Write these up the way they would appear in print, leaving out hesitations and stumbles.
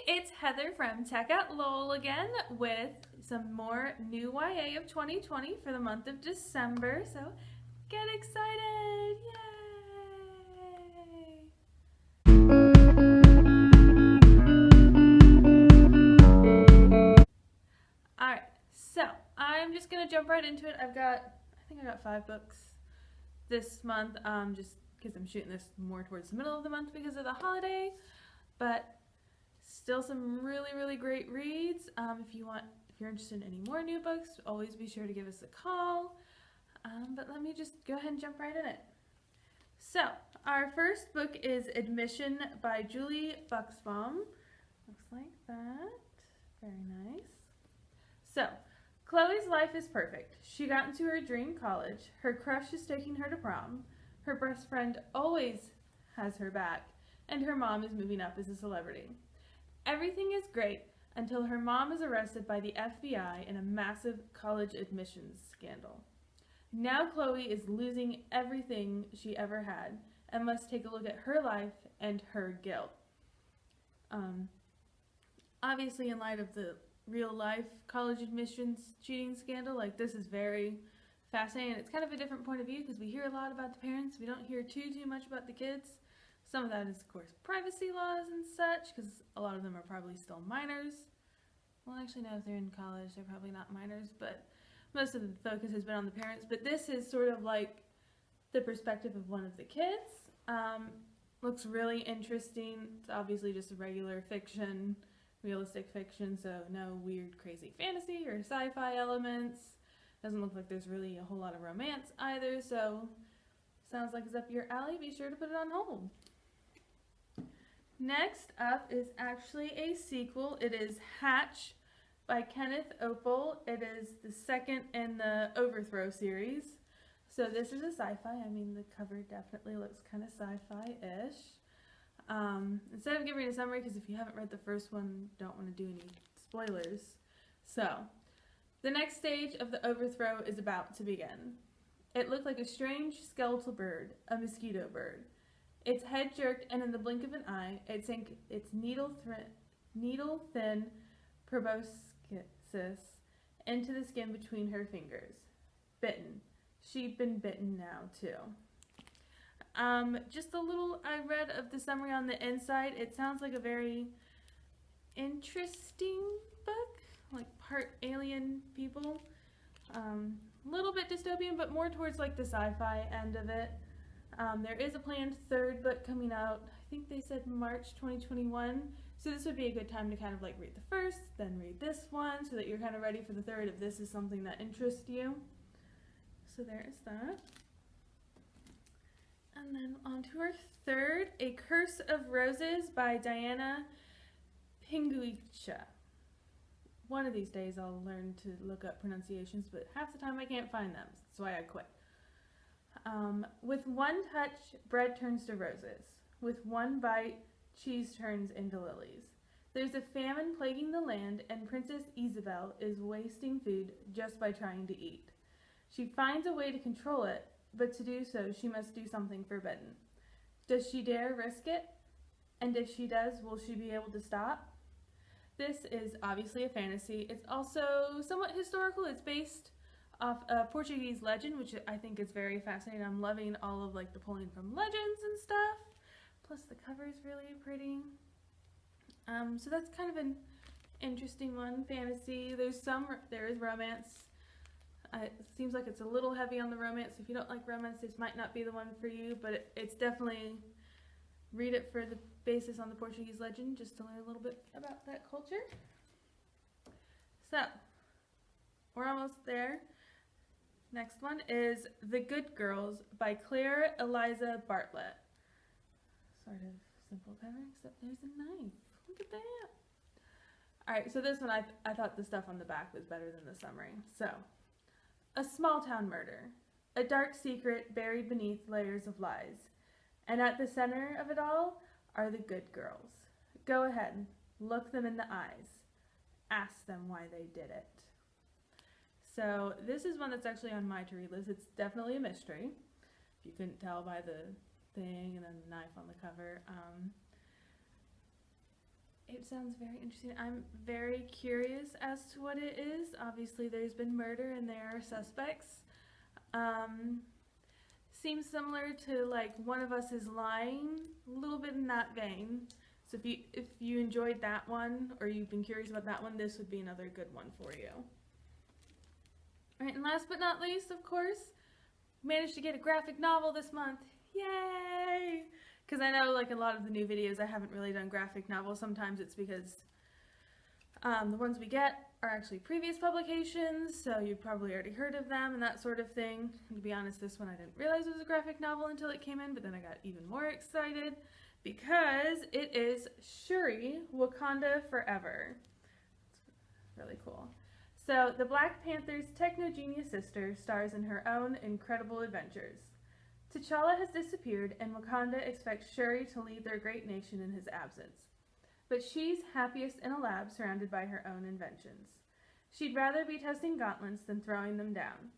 It's Heather from Tech at Lowell again with some more new YA of 2020 for the month of December. So get excited! Yay! Alright, so I'm just going to jump right into it. I think I got 5 books this month, just because I'm shooting this more towards the middle of the month because of the holiday. But still some really great reads. If you're interested in any more new books, always be sure to give us a call. But let me just go ahead and jump right in it. So our first book is Admission by Julie Buxbaum. Looks like that. Very nice. So Chloe's life is perfect. She got into her dream college. Her crush is taking her to prom. Her best friend always has her back. And her mom is moving up as a celebrity. Everything is great until her mom is arrested by the FBI in a massive college admissions scandal. Now Chloe is losing everything she ever had and must take a look at her life and her guilt. Obviously, in light of the real life college admissions cheating scandal, this is very fascinating. It's kind of a different point of view because we hear a lot about the parents. We don't hear too much about the kids. Some of that is, of course, privacy laws and such, because a lot of them are probably still minors. Well, actually, no, if they're in college, they're probably not minors, but most of the focus has been on the parents. But this is sort of like the perspective of one of the kids. Looks really interesting. It's obviously just a regular fiction, realistic fiction, so no weird, crazy fantasy or sci-fi elements. Doesn't look like there's really a whole lot of romance either, so sounds like it's up your alley. Be sure to put it on hold. Next up is actually a sequel. It is Hatch by Kenneth Opel. It is the second in the Overthrow series. So this is a sci-fi. I mean, the cover definitely looks kind of sci-fi-ish. Instead of giving a summary, because if you haven't read the first one, don't want to do any spoilers. So, the next stage of the Overthrow is about to begin. It looked like a strange skeletal bird, a mosquito bird. Its head jerked, and in the blink of an eye, it sank its needle-thin proboscis into the skin between her fingers. Bitten. She'd been bitten now, too. Just a little I read of the summary on the inside. It sounds like a very interesting book, like part alien people. Little bit dystopian, but more towards the sci-fi end of it. There is a planned third book coming out. I think they said March 2021. So this would be a good time to kind of read the first, then read this one, so that you're kind of ready for the third if this is something that interests you. So there is that. And then on to our third, A Curse of Roses by Diana Pinguicha. One of these days I'll learn to look up pronunciations, but half the time I can't find them. That's why I quit. With one touch, bread turns to roses. With one bite, cheese turns into lilies. There's a famine plaguing the land, and Princess Isabel is wasting food just by trying to eat. She finds a way to control it, but to do so, she must do something forbidden. Does she dare risk it? And if she does, will she be able to stop? This is obviously a fantasy. It's also somewhat historical. It's based off a Portuguese legend, which I think is very fascinating. I'm loving all of the pulling from legends and stuff. Plus the cover is really pretty. So that's kind of an interesting one. Fantasy. There is romance. It seems like it's a little heavy on the romance. If you don't like romance, this might not be the one for you, but it's definitely, read it for the basis on the Portuguese legend, just to learn a little bit about that culture. So, we're almost there. Next one is The Good Girls by Claire Eliza Bartlett. Sort of simple cover, except there's a knife. Look at that. Alright, so this one, I thought the stuff on the back was better than the summary. So, a small town murder. A dark secret buried beneath layers of lies. And at the center of it all are the good girls. Go ahead, look them in the eyes. Ask them why they did it. So this is one that's actually on my to-read list. It's definitely a mystery, if you couldn't tell by the thing and then the knife on the cover. It It sounds very interesting. I'm very curious as to what it is. Obviously, there's been murder and there are suspects. Seems similar to like One of Us is Lying, a little bit in that vein. So if you enjoyed that one or you've been curious about that one, this would be another good one for you. All right, and last but not least, of course, managed to get a graphic novel this month. Yay! Because I know like a lot of the new videos I haven't really done graphic novels. Sometimes it's because the ones we get are actually previous publications, so you've probably already heard of them and that sort of thing. And to be honest, this one I didn't realize it was a graphic novel until it came in, but then I got even more excited because it is Shuri, Wakanda Forever. It's really cool. So, the Black Panther's techno-genius sister stars in her own incredible adventures. T'Challa has disappeared, and Wakanda expects Shuri to lead their great nation in his absence. But she's happiest in a lab surrounded by her own inventions. She'd rather be testing gauntlets than throwing them down.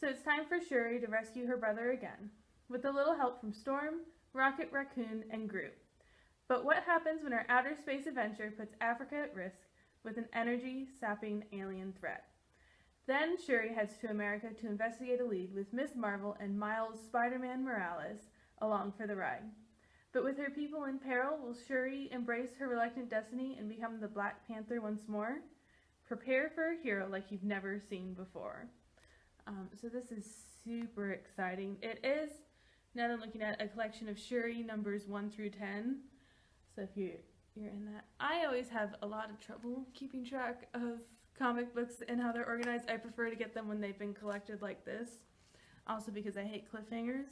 So it's time for Shuri to rescue her brother again, with a little help from Storm, Rocket Raccoon, and Groot. But what happens when her outer space adventure puts Africa at risk with an energy-sapping alien threat? Then Shuri heads to America to investigate a lead with Ms. Marvel and Miles Spider-Man Morales along for the ride. But with her people in peril, will Shuri embrace her reluctant destiny and become the Black Panther once more? Prepare for a hero like you've never seen before. So this is super exciting. It is, now that I'm looking at, a collection of Shuri numbers 1 through 10. So if you're in that. I always have a lot of trouble keeping track of comic books and how they're organized. I prefer to get them when they've been collected like this. Also because I hate cliffhangers.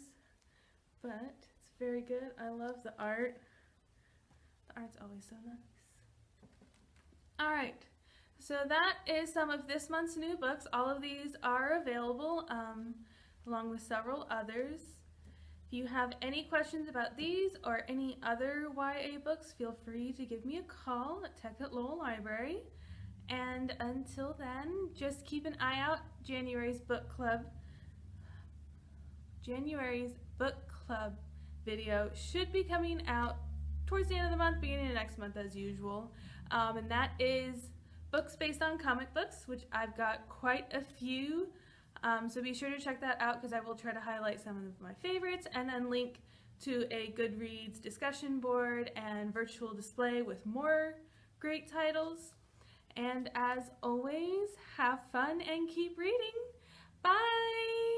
But it's very good. I love the art. The art's always so nice. Alright, so that is some of this month's new books. All of these are available, along with several others. If you have any questions about these or any other YA books, feel free to give me a call at Tech at Lowell Library. And until then, just keep an eye out. January's book club video should be coming out towards the end of the month, beginning of next month as usual. And that is books based on comic books, which I've got quite a few. So be sure to check that out because I will try to highlight some of my favorites and then link to a Goodreads discussion board and virtual display with more great titles. And as always, have fun and keep reading. Bye!